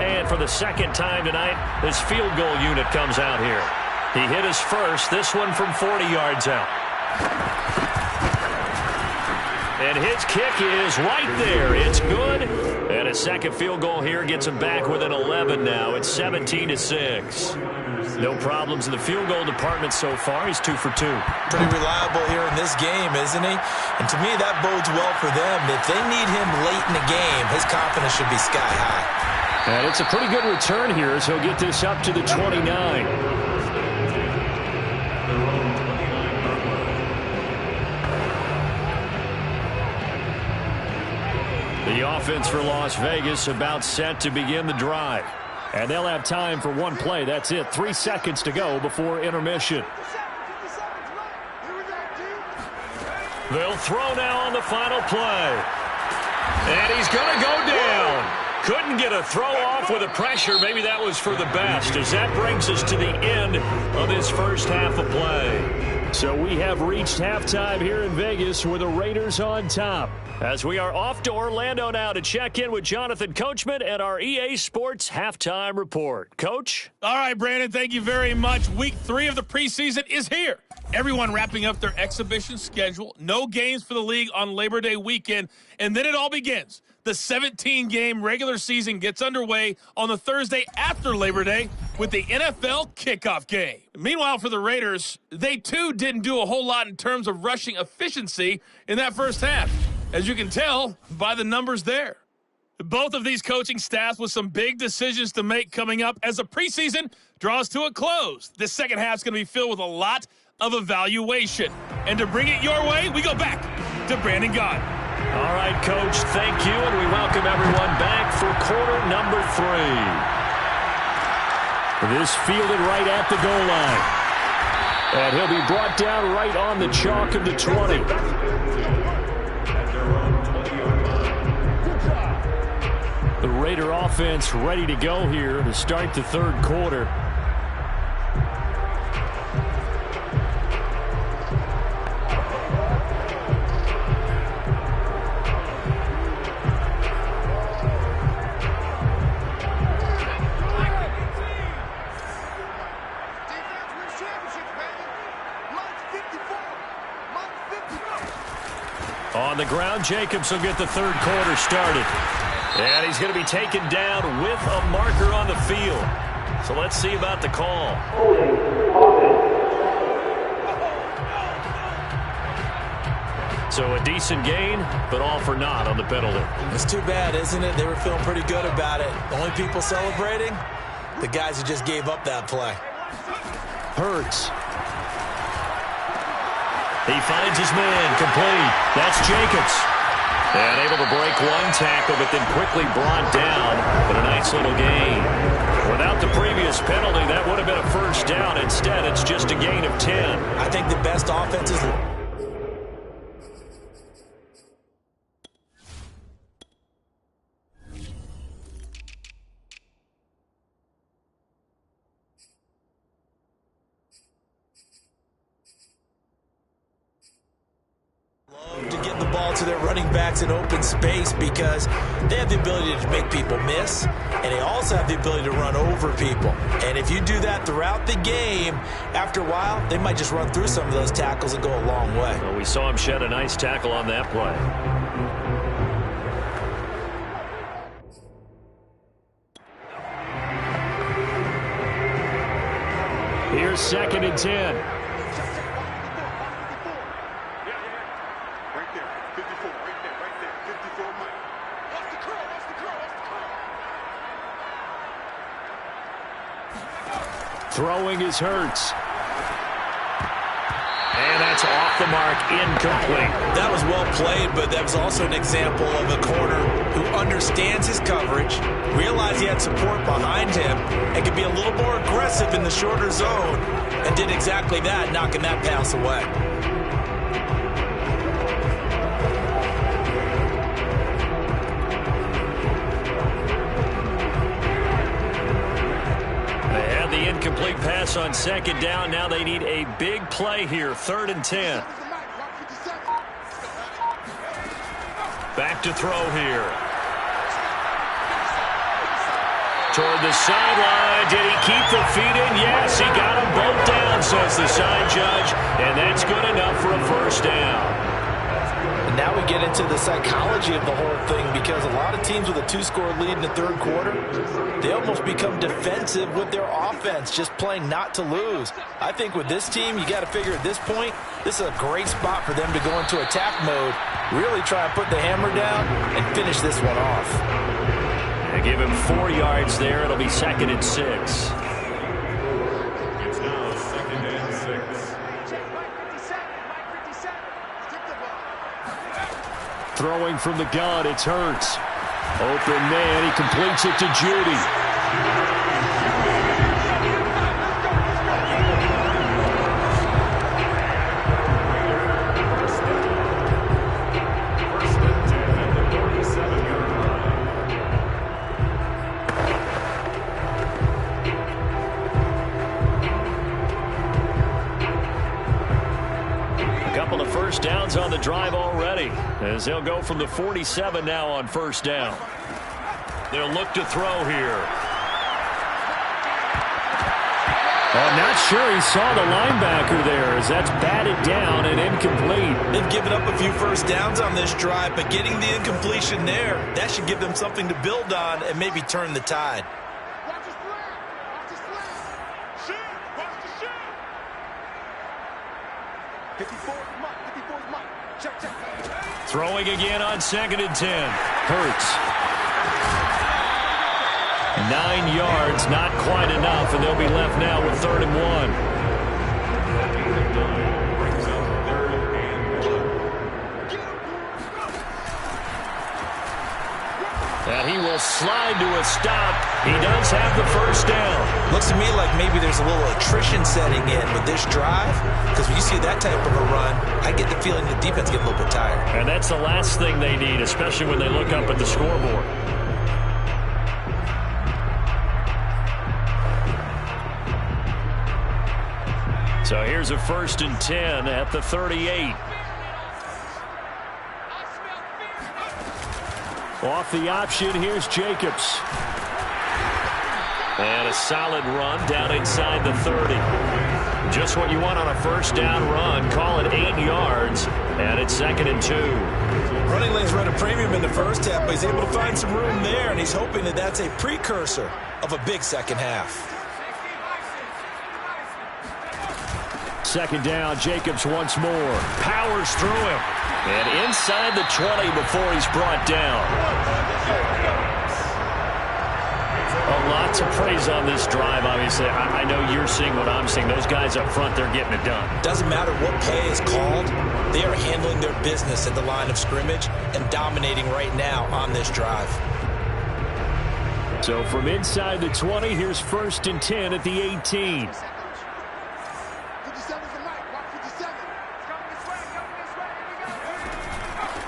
And for the second time tonight, his field goal unit comes out here. He hit his first, this one from 40 yards out. And his kick is right there. It's good. And a second field goal here gets him back within 11 now. It's 17-6. No problems in the field goal department so far. He's 2 for 2. Pretty reliable here in this game, isn't he? And to me, that bodes well for them. If they need him late in the game, his confidence should be sky high. And it's a pretty good return here as he'll get this up to the 29. The offense for Las Vegas about set to begin the drive. And they'll have time for one play. That's it. 3 seconds to go before intermission. They'll throw now on the final play. And he's going to go down. Couldn't get a throw off with the pressure. Maybe that was for the best, as that brings us to the end of this first half of play. So we have reached halftime here in Vegas with the Raiders on top. As we are off to Orlando now to check in with Jonathan Coachman and our EA Sports Halftime Report. Coach? All right, Brandon, thank you very much. Week 3 of the preseason is here. Everyone wrapping up their exhibition schedule. No games for the league on Labor Day weekend. And then it all begins. The 17-game regular season gets underway on the Thursday after Labor Day with the NFL kickoff game. Meanwhile, for the Raiders, they too didn't do a whole lot in terms of rushing efficiency in that first half, as you can tell by the numbers there. Both of these coaching staffs with some big decisions to make coming up as the preseason draws to a close. This second half is going to be filled with a lot of evaluation. And to bring it your way, we go back to Brandon Gaudin. All right, Coach, thank you, and we welcome everyone back for quarter number 3. This fielded right at the goal line. And he'll be brought down right on the chalk of the 20. The Raider offense ready to go here to start the third quarter. On the ground, Jacobs will get the third quarter started. And he's going to be taken down with a marker on the field. So let's see about the call. So a decent gain, but all for naught on the penalty. It's too bad, isn't it? They were feeling pretty good about it. The only people celebrating? The guys who just gave up that play. Hurts. He finds his man, complete. That's Jacobs. And able to break one tackle, but then quickly brought down. But a nice little gain. Without the previous penalty, that would have been a first down. Instead, it's just a gain of 10. I think the best offense is... to get the ball to their running backs in open space because they have the ability to make people miss, and they also have the ability to run over people. And if you do that throughout the game, after a while, they might just run through some of those tackles and go a long way. Well, we saw him shed a nice tackle on that play. Here's 2nd and 10. Throwing is Hurts. And that's off the mark, incomplete. That was well played, but that was also an example of a corner who understands his coverage, realized he had support behind him, and could be a little more aggressive in the shorter zone, and did exactly that, knocking that pass away. Incomplete pass on 2nd down. Now they need a big play here. 3rd and 10. Back to throw here. toward the sideline. Did he keep the feet in? Yes, he got them both down, says the side judge. And that's good enough for a first down. And now we get into the psychology of the whole thing, because a lot of teams with a 2-score lead in the third quarter, they almost become defensive with their offense, just playing not to lose. I think with this team, you got to figure at this point, this is a great spot for them to go into attack mode, really try and put the hammer down and finish this one off. They give him 4 yards there. It'll be 2nd and 6. Throwing from the gun, it's Hurts. Open man, he completes it to Judy. First downs on the drive already, as they'll go from the 47 now on first down. They'll look to throw here. I'm not sure he saw the linebacker there, as that's batted down and incomplete. They've given up a few first downs on this drive, but getting the incompletion there, that should give them something to build on and maybe turn the tide. Throwing again on 2nd and 10. Hurts. 9 yards, not quite enough, and they'll be left now with 3rd and 1. And he will slide to a stop. He does have the first down. Looks to me like maybe there's a little attrition setting in with this drive, because when you see that type of a run, I get the feeling the defense gets a little bit tired. And that's the last thing they need, especially when they look up at the scoreboard. So here's a 1st and 10 at the 38. Off the option, here's Jacobs. And a solid run down inside the 30. Just what you want on a first down run. Call it 8 yards, and it's 2nd and 2. Running lanes run a premium in the first half, but he's able to find some room there, and he's hoping that that's a precursor of a big second half. 2nd down, Jacobs once more. Powers through him. And inside the 20 before he's brought down. A lot to praise on this drive, obviously. I know you're seeing what I'm seeing. Those guys up front, they're getting it done. Doesn't matter what play is called. They are handling their business at the line of scrimmage and dominating right now on this drive. So from inside the 20, here's 1st and 10 at the 18.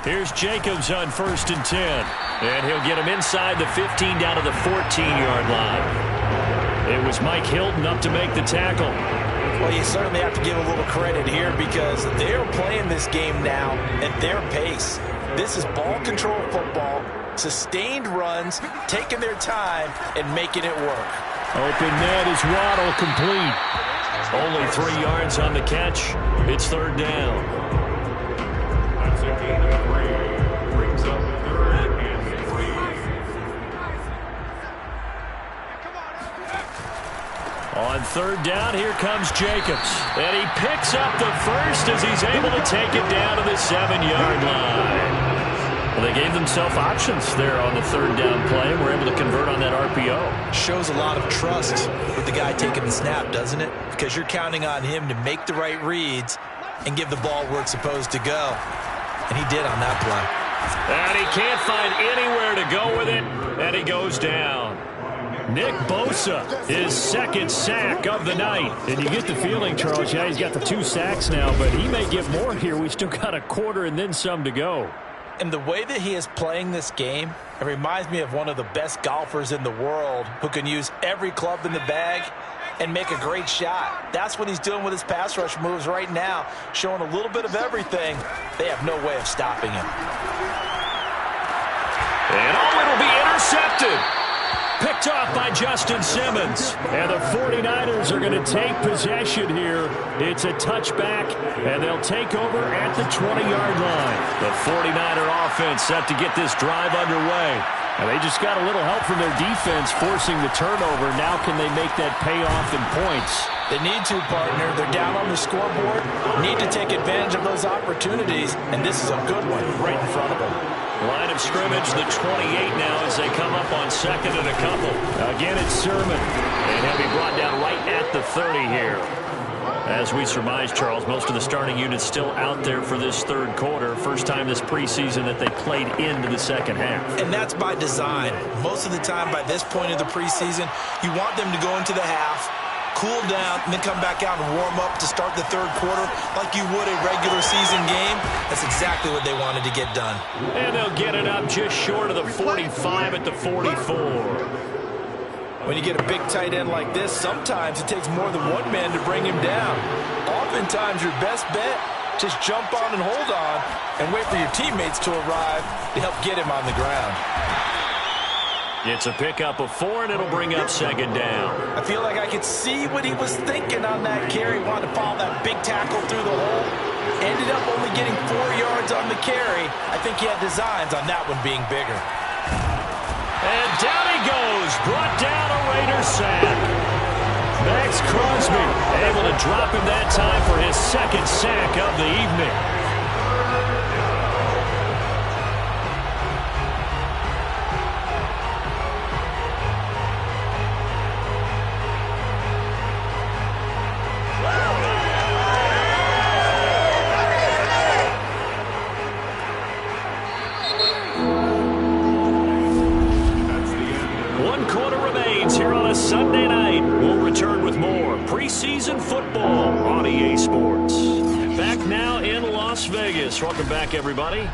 Here's Jacobs on 1st and 10. And he'll get him inside the 15 down to the 14-yard line. It was Mike Hilton up to make the tackle. Well, you certainly have to give a little credit here, because they're playing this game now at their pace. This is ball control football, sustained runs, taking their time, and making it work. Open man is Waddle, complete. Only 3 yards on the catch. It's 3rd down. That's a gain of 3. Brings up 3rd and 3. On 3rd down, here comes Jacobs. And he picks up the first as he's able to take it down to the 7-yard line. Well, they gave themselves options there on the 3rd down play, and were able to convert on that RPO. Shows a lot of trust with the guy taking the snap, doesn't it? Because you're counting on him to make the right reads and give the ball where it's supposed to go. And he did on that play. And he can't find anywhere to go with it, and he goes down. Nick Bosa, his 2nd sack of the night. And you get the feeling, Charles, yeah, he's got the 2 sacks now, but he may get more here. We still got a quarter and then some to go. And the way that he is playing this game, it reminds me of one of the best golfers in the world who can use every club in the bag and make a great shot. That's what he's doing with his pass rush moves right now, showing a little bit of everything. They have no way of stopping him. And it'll be intercepted. Picked off by Justin Simmons. And the 49ers are going to take possession here. It's a touchback, and they'll take over at the 20-yard line. The 49er offense set to get this drive underway. And they just got a little help from their defense forcing the turnover. Now can they make that pay off in points? They need to, partner. They're down on the scoreboard. Need to take advantage of those opportunities, and this is a good one right in front of them. Line of scrimmage, the 28 now as they come up on second and a couple. Again, it's Sermon. And he'll be brought down right at the 30 here. As we surmise, Charles, most of the starting unit's still out there for this third quarter. First time this preseason that they played into the second half. And that's by design. Most of the time by this point of the preseason, you want them to go into the half, cool down, and then come back out and warm up to start the third quarter like you would a regular season game. That's exactly what they wanted to get done. And they'll get it up just short of the 45 at the 44. When you get a big tight end like this, sometimes it takes more than one man to bring him down. Oftentimes, your best bet, just jump on and hold on and wait for your teammates to arrive to help get him on the ground. It's a pickup of 4, and it'll bring up second down. I feel like I could see what he was thinking on that carry. Wanted to follow that big tackle through the hole. Ended up only getting 4 yards on the carry. I think he had designs on that one being bigger. And down he goes, brought down a Raiders sack. Max Crosby able to drop him that time for his second sack of the evening. Sunday night, we'll return with more preseason football on EA Sports. Back now in Las Vegas. Welcome back, everybody.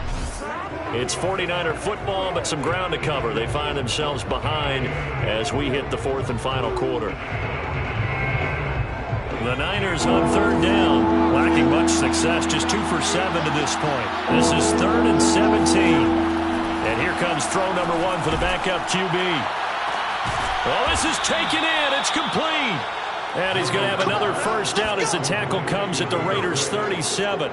It's 49er football, but some ground to cover. They find themselves behind as we hit the fourth and final quarter. The Niners on third down, lacking much success, just 2 for 7 to this point. This is 3rd and 17. And here comes throw number 1 for the backup QB. Well, this is taken in. It's complete. And he's going to have another first down as the tackle comes at the Raiders' 37.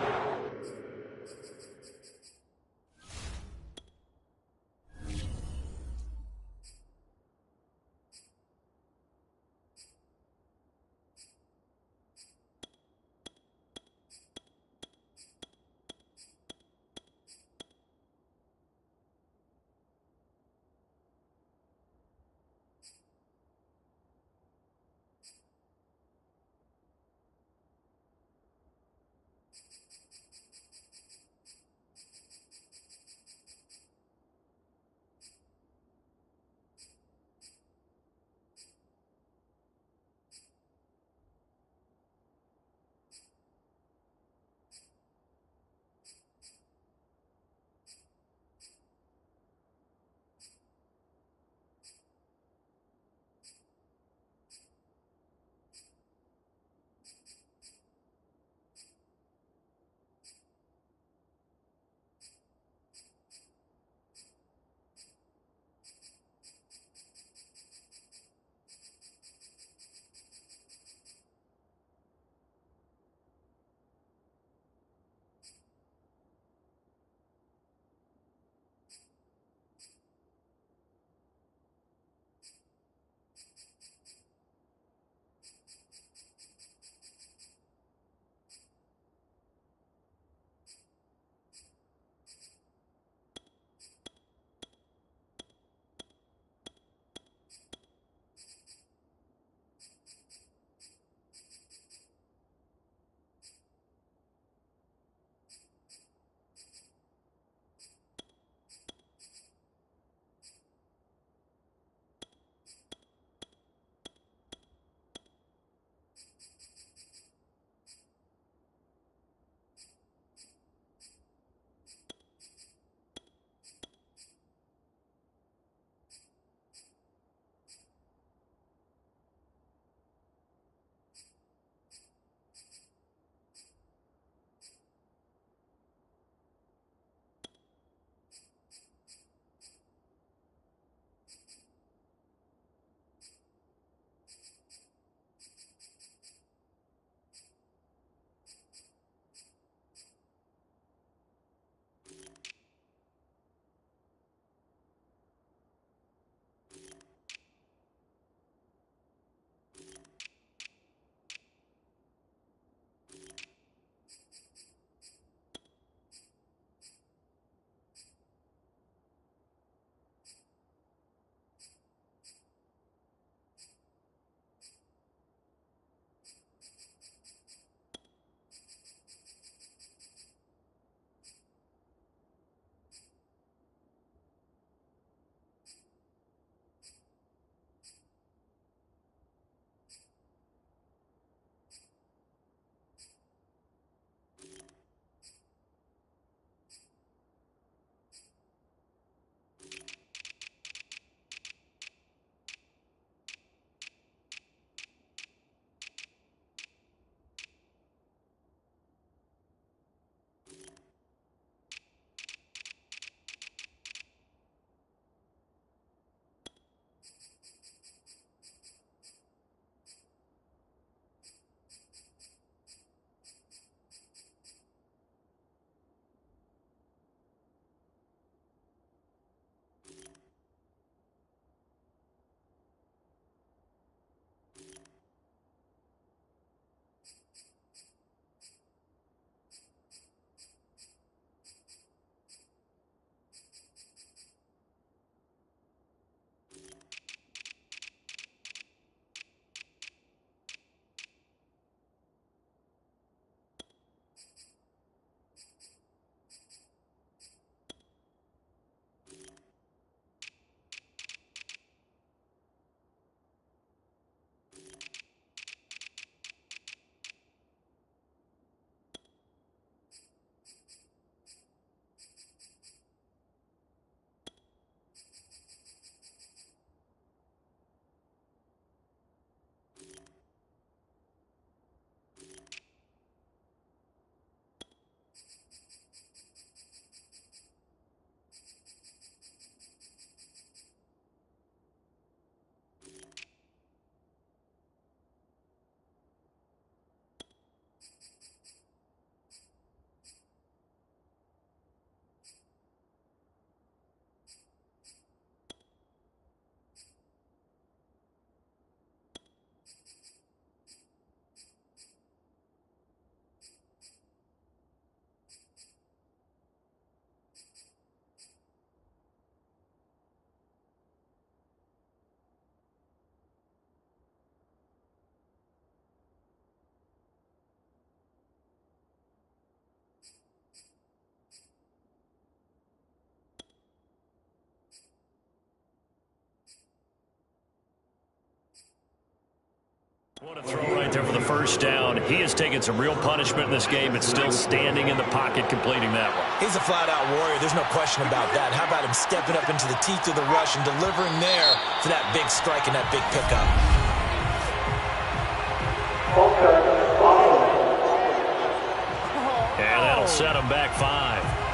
What a throw right there for the first down. He has taken some real punishment in this game, but still standing in the pocket completing that one. He's a flat-out warrior. There's no question about that. How about him stepping up into the teeth of the rush and delivering there for that big strike and that big pickup? And that'll set him back 5.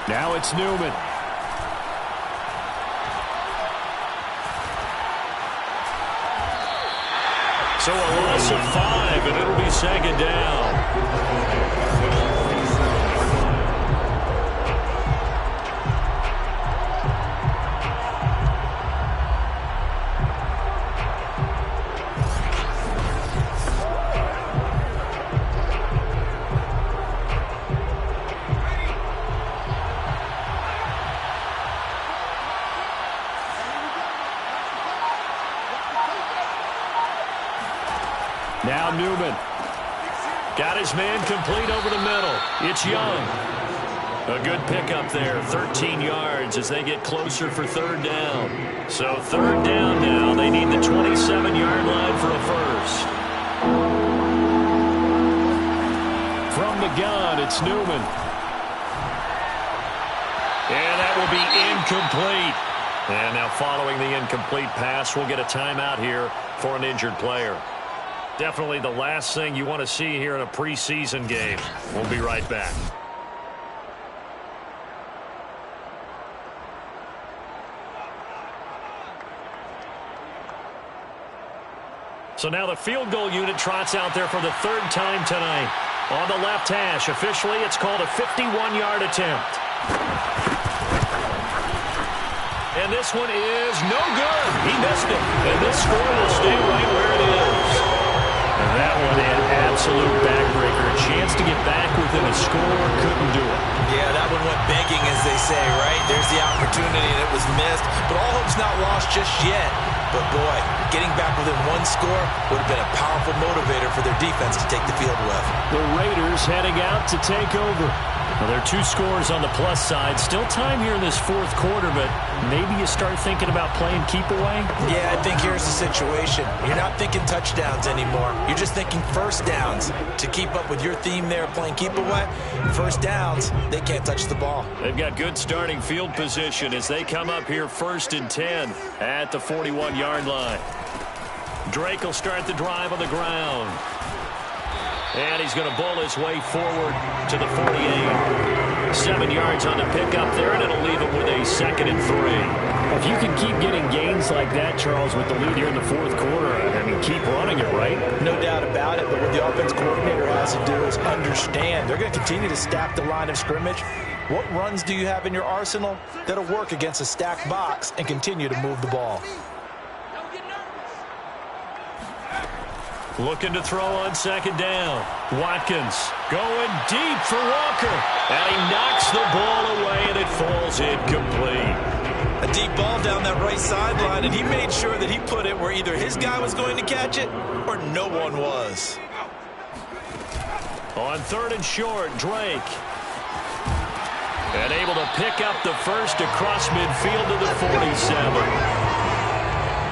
Now it's Newman. So a loss of 5, and it'll be second down. Now Newman. Got his man complete over the middle. It's Young. A good pickup there. 13 yards as they get closer for third down. So third down now. They need the 27-yard line for a first. From the gun, it's Newman. And that will be incomplete. And now following the incomplete pass, we'll get a timeout here for an injured player. Definitely the last thing you want to see here in a preseason game. We'll be right back. So now the field goal unit trots out there for the third time tonight. On the left hash, officially it's called a 51-yard attempt. And this one is no good. He missed it. And this score will stay right where it is. And that one an absolute backbreaker. A chance to get back within a score, couldn't do it. Yeah, that one went begging, as they say, right? There's the opportunity, and it was missed. But all hope's not lost just yet. But, boy, getting back within one score would have been a powerful motivator for their defense to take the field with. The Raiders heading out to take over. Well, there are 2 scores on the plus side. Still time here in this fourth quarter, but maybe you start thinking about playing keep away? Yeah, I think here's the situation. You're not thinking touchdowns anymore. You're just thinking first downs. To keep up with your theme there, playing keep away, first downs, they can't touch the ball. They've got good starting field position as they come up here 1st and 10 at the 41-yard line. Drake will start the drive on the ground. And he's going to bowl his way forward to the 48. 7 yards on the pickup there, and it'll leave him with a 2nd and 3. If you can keep getting gains like that, Charles, with the lead here in the fourth quarter, I mean, keep running it, right? No doubt about it, but what the offense coordinator has to do is understand. They're going to continue to stack the line of scrimmage. What runs do you have in your arsenal that'll work against a stacked box and continue to move the ball? Looking to throw on second down. Watkins going deep for Walker. And he knocks the ball away, and it falls incomplete. A deep ball down that right sideline, and he made sure that he put it where either his guy was going to catch it or no one was. On 3rd and short, Drake. And able to pick up the first across midfield to the 47.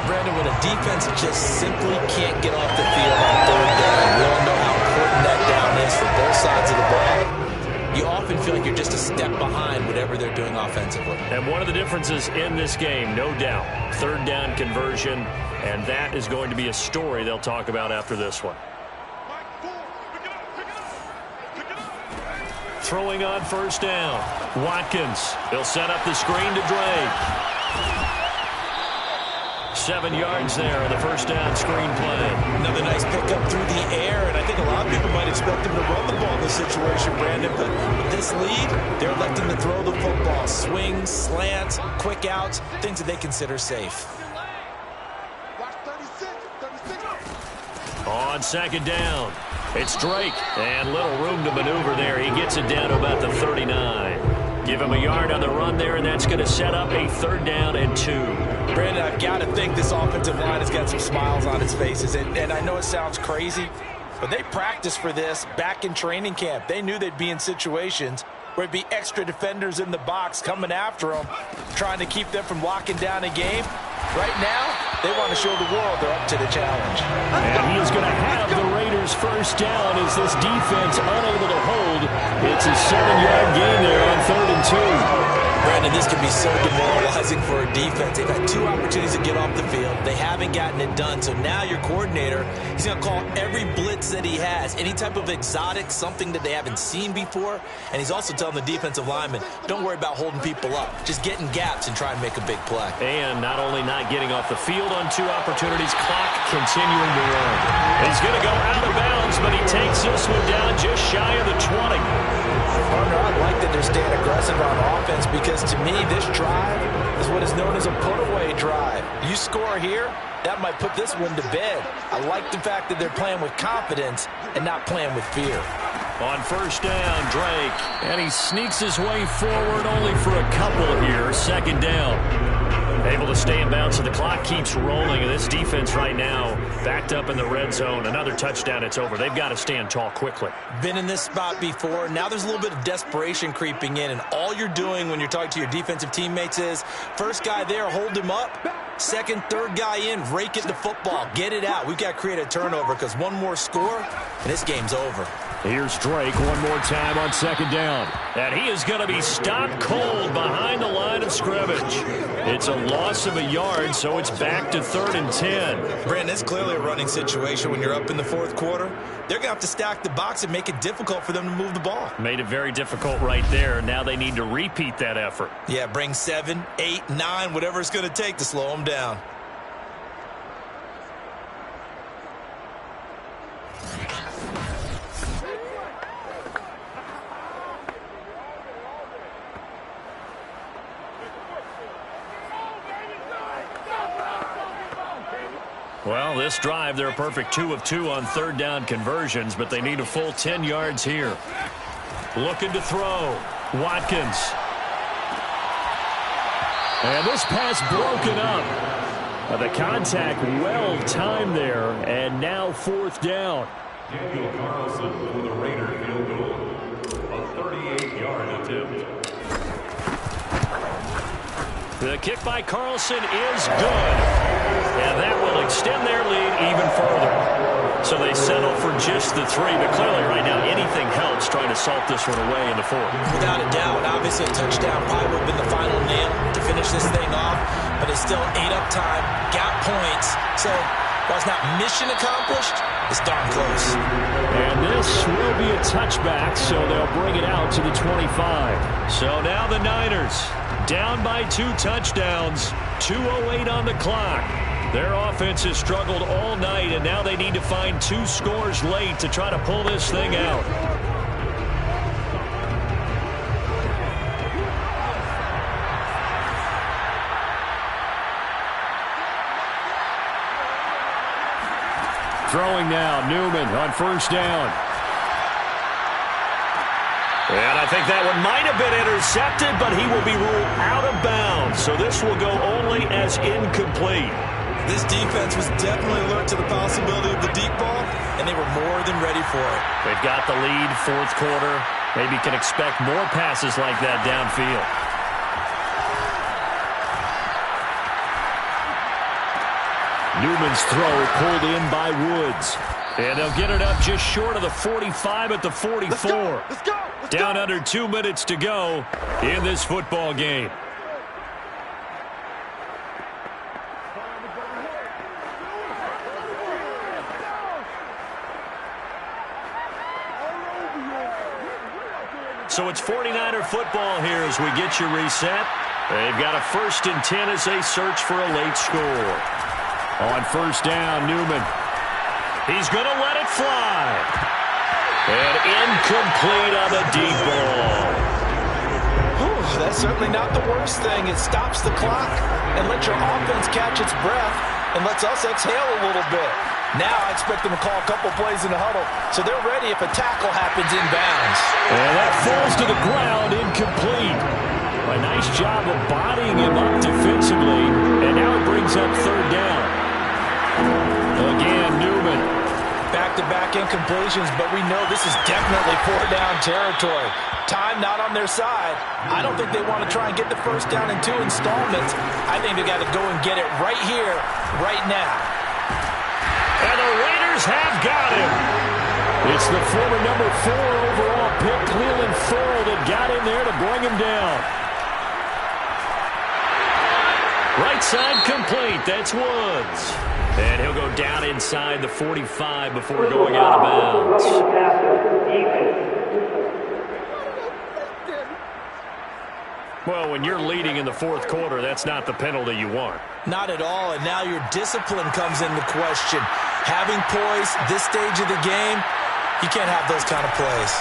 Brandon, when a defense just simply can't get off the field on 3rd down, we all know how important that down is for both sides of the ball. You often feel like you're just a step behind whatever they're doing offensively. And one of the differences in this game, no doubt, 3rd down conversion, and that is going to be a story they'll talk about after this one. Throwing on 1st down. Watkins. He'll set up the screen to Drake. 7 yards there on the 1st down screen play. Another nice pickup through the air, and I think a lot of people might expect him to run the ball in this situation, Brandon, but with this lead, they're electing to throw the football. Swings, slants, quick outs, things that they consider safe. On 2nd down, it's Drake, and little room to maneuver there. He gets it down to about the 39. Give him a yard on the run there, and that's going to set up a 3rd down and 2. Brandon, I've got to think this offensive line has got some smiles on its faces, and I know it sounds crazy, but they practiced for this back in training camp. They knew they'd be in situations where it'd be extra defenders in the box coming after them, trying to keep them from locking down a game. Right now, they want to show the world they're up to the challenge. And he is going to have the Raiders' 1st down as this defense unable to hold. It's a 7-yard gain there on 3rd and 2. Brandon, this can be so demoralizing for a defense. They've had 2 opportunities to get off the field. They haven't gotten it done. So now your coordinator, he's going to call every blitz that he has, any type of exotic, something that they haven't seen before. And he's also telling the defensive lineman, don't worry about holding people up. Just get in gaps and try and make a big play. And not only not getting off the field on 2 opportunities, clock continuing to run. He's going to go out of bounds, but he takes this one down just shy of the 20. Partner, I like that they're staying aggressive on offense because to me, this drive is what is known as a put-away drive. You score here, that might put this one to bed. I like the fact that they're playing with confidence and not playing with fear. On 1st down, Drake, and he sneaks his way forward only for a couple here. 2nd down. Able to stay in bounds, so the clock keeps rolling, and this defense right now backed up in the red zone. Another touchdown, it's over. They've got to stand tall quickly. Been in this spot before. Now there's a little bit of desperation creeping in, and all you're doing when you're talking to your defensive teammates is, first guy there, hold him up. 2nd, 3rd guy in, rake it the football. Get it out. We've got to create a turnover because one more score, and this game's over. Here's Drake one more time on 2nd down. And he is going to be stopped cold behind the line of scrimmage. It's a loss of a yard, so it's back to 3rd and 10. Brandon, it's clearly a running situation when you're up in the 4th quarter. They're going to have to stack the box and make it difficult for them to move the ball. Made it very difficult right there. Now they need to repeat that effort. Yeah, bring 7, 8, 9, whatever it's going to take to slow them down. Well, this drive, they're a perfect 2 of 2 on 3rd down conversions, but they need a full 10 yards here. Looking to throw. Watkins. And this pass broken up. The contact well timed there, and now 4th down. Daniel Carlson for the Raider field goal. A 38-yard attempt. The kick by Carlson is good. And that will extend their lead even further. So they settle for just the 3, but clearly right now anything helps trying to salt this one away in the 4th. Without a doubt, obviously a touchdown probably would have been the final nail to finish this thing off, but it's still ate up time, got points. So while it's not mission accomplished, it's darn close. And this will be a touchback, so they'll bring it out to the 25. So now the Niners down by 2 touchdowns, 2:08 on the clock. Their offense has struggled all night, and now they need to find 2 scores late to try to pull this thing out. Throwing now, Newman on first down. And I think that one might have been intercepted, but he will be ruled out of bounds. So this will go only as incomplete. This defense was definitely alert to the possibility of the deep ball, and they were more than ready for it. They've got the lead, fourth quarter. Maybe can expect more passes like that downfield. Newman's throw pulled in by Woods. And they'll get it up just short of the 45 at the 44. Let's go. Down under 2 minutes to go in this football game. So it's 49er football here as we get you reset. They've got a 1st and 10 as they search for a late score. On first down, Newman. He's going to let it fly. And incomplete on the deep ball. Whew, that's certainly not the worst thing. It stops the clock and lets your offense catch its breath and lets us exhale a little bit. Now I expect them to call a couple plays in the huddle, so they're ready if a tackle happens inbounds. And that falls to the ground, incomplete. A nice job of bodying him up defensively, and now it brings up third down. Again, Newman. Back-to-back incompletions, but we know this is definitely 4-down territory. Time not on their side. I don't think they want to try and get the first down in 2 installments. I think they got to go and get it right here, right now. And the Raiders have got him. It's the former number 4 overall pick, Cleveland Ferrell, that got in there to bring him down. Right side complete. That's Woods. And he'll go down inside the 45 before going out of bounds. Well, when you're leading in the fourth quarter, that's not the penalty you want. Not at all, and now your discipline comes into question. Having poise this stage of the game, you can't have those kind of plays.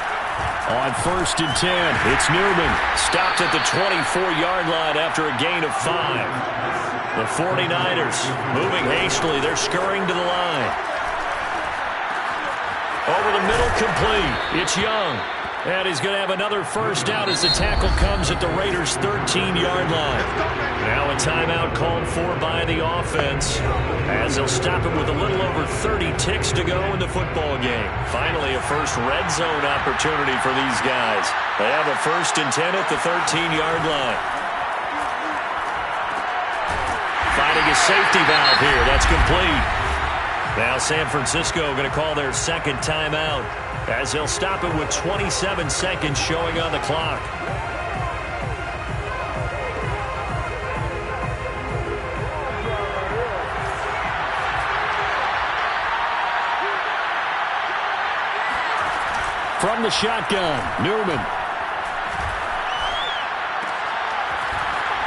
On first and 10, it's Newman. Stopped at the 24-yard line after a gain of 5. The 49ers moving hastily. They're scurrying to the line. Over the middle, complete. It's Young. And he's going to have another first down as the tackle comes at the Raiders' 13-yard line. Now a timeout called for by the offense as they'll stop it with a little over 30 ticks to go in the football game. Finally, a first red zone opportunity for these guys. They have a 1st and 10 at the 13-yard line. Finding a safety valve here. That's complete. Now San Francisco going to call their second timeout as they'll stop it with 27 seconds showing on the clock. From the shotgun, Newman.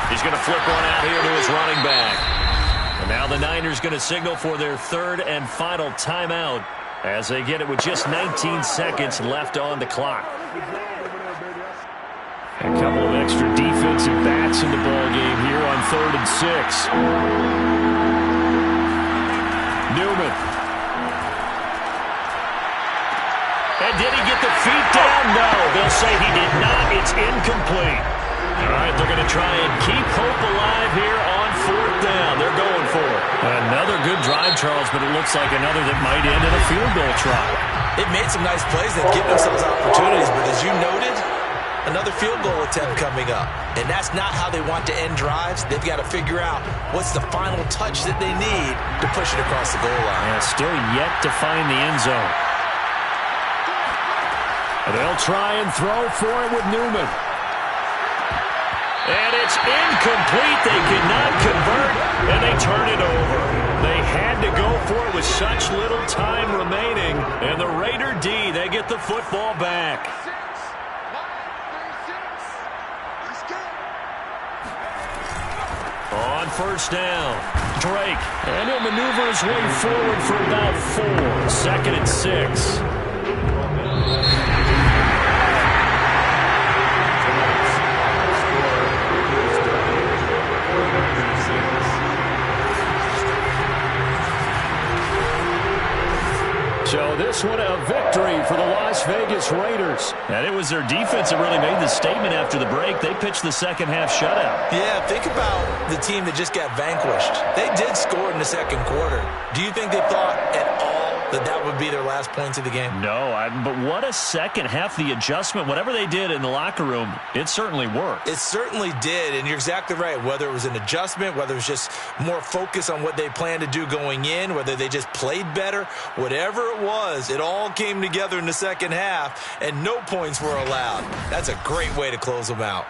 He's going to flip one out here to his running back. And now the Niners going to signal for their third and final timeout as they get it with just 19 seconds left on the clock. A couple of extra defensive backs in the ball game here on 3rd and 6. Newman. And did he get the feet down? No, they'll say he did not. It's incomplete. All right, they're going to try and keep hope alive here on 4th down. They're going for it. Another good drive, Charles, but it looks like another that might end in a field goal try. They've made some nice plays. They've given themselves opportunities, but as you noted, another field goal attempt coming up. And that's not how they want to end drives. They've got to figure out what's the final touch that they need to push it across the goal line. And still yet to find the end zone. They'll try and throw for it with Newman. And it's incomplete. They cannot convert, and they turn it over. They had to go for it with such little time remaining. And the Raider D, they get the football back. On first down, Drake. And he'll maneuver his way forward for about 4. 2nd and 6. So this one a victory for the Las Vegas Raiders. And it was their defense that really made the statement after the break. They pitched the second half shutout. Yeah, think about the team that just got vanquished. They did score in the second quarter. Do you think they thought at all that would be their last points of the game? No, but what a second half. The adjustment, whatever they did in the locker room, it certainly worked. It certainly did, and you're exactly right. Whether it was an adjustment, whether it was just more focus on what they planned to do going in, whether they just played better, whatever it was, it all came together in the second half, and no points were allowed. That's a great way to close them out.